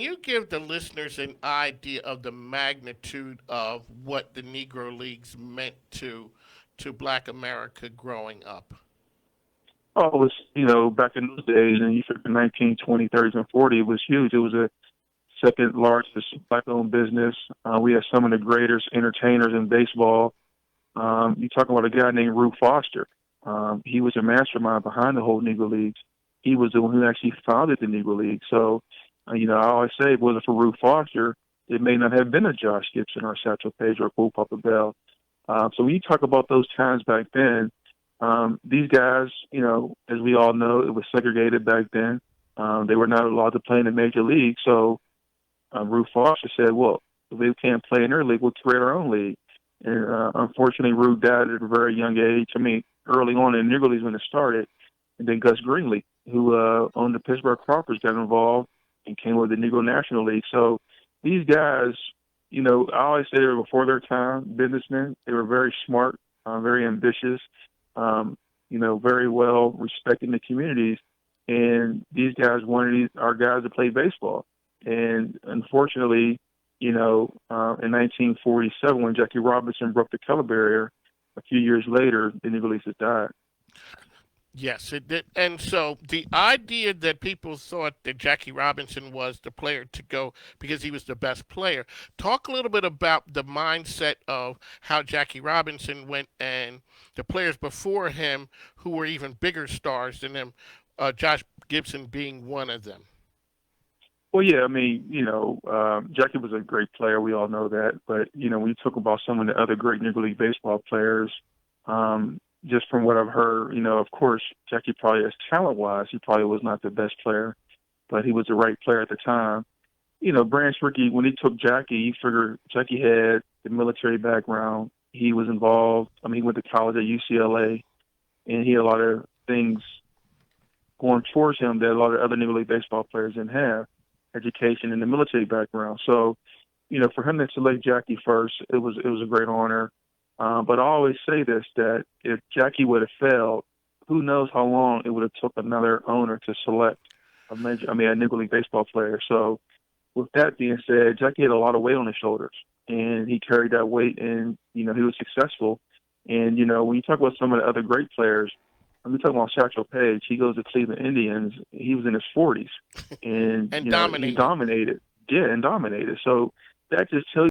You give the listeners an idea of the magnitude of what the Negro Leagues meant to Black America growing up. Oh, it was, back in those days, and you took the 1920s, 30s, and 40s, it was huge. It was a second largest black-owned business. We had some of the greatest entertainers in baseball. You talk about a guy named Rube Foster. He was a mastermind behind the whole Negro Leagues. He was the one who actually founded the Negro League. So, I always say, if it wasn't for Rube Foster, it may not have been a Josh Gibson or Satchel Paige or Bull Papa Bell. So when you talk about those times back then, these guys, as we all know, it was segregated back then. They were not allowed to play in the major league. So Rube Foster said, well, if we can't play in their league, we'll create our own league. And unfortunately, Rube died at a very young age. I mean, early on in the Negro Leagues when it started. And then Gus Greenlee, who owned the Pittsburgh Crawfords, got involved and came with the Negro National League. So these guys, I always say they were before their time businessmen. They were very smart, very ambitious, very well respected in the communities. And these guys wanted our guys to play baseball. And unfortunately, in 1947, when Jackie Robinson broke the color barrier, a few years later, the Negro Leagues had died. Yes, it did. And so the idea that people thought that Jackie Robinson was the player to go because he was the best player. Talk a little bit about the mindset of how Jackie Robinson went and the players before him who were even bigger stars than him, Josh Gibson being one of them. Well, yeah, I mean, Jackie was a great player. We all know that. But, when you talk about some of the other great Negro League baseball players, just from what I've heard, of course, Jackie probably, as talent-wise, he probably was not the best player, but he was the right player at the time. Branch Rickey, when he took Jackie, you figure Jackie had the military background. He was involved. I mean, he went to college at UCLA, and he had a lot of things going towards him that a lot of other Negro League baseball players didn't have, education and the military background. So, for him to select Jackie first, it was a great honor. But I always say this, that if Jackie would have failed, who knows how long it would have took another owner to select a Negro League baseball player. So with that being said, Jackie had a lot of weight on his shoulders, and he carried that weight, and, he was successful. And, when you talk about some of the other great players, when we talk about Satchel Paige, he goes to Cleveland Indians. He was in his 40s, and, And he dominated. dominated. Yeah, and dominated. So that just tells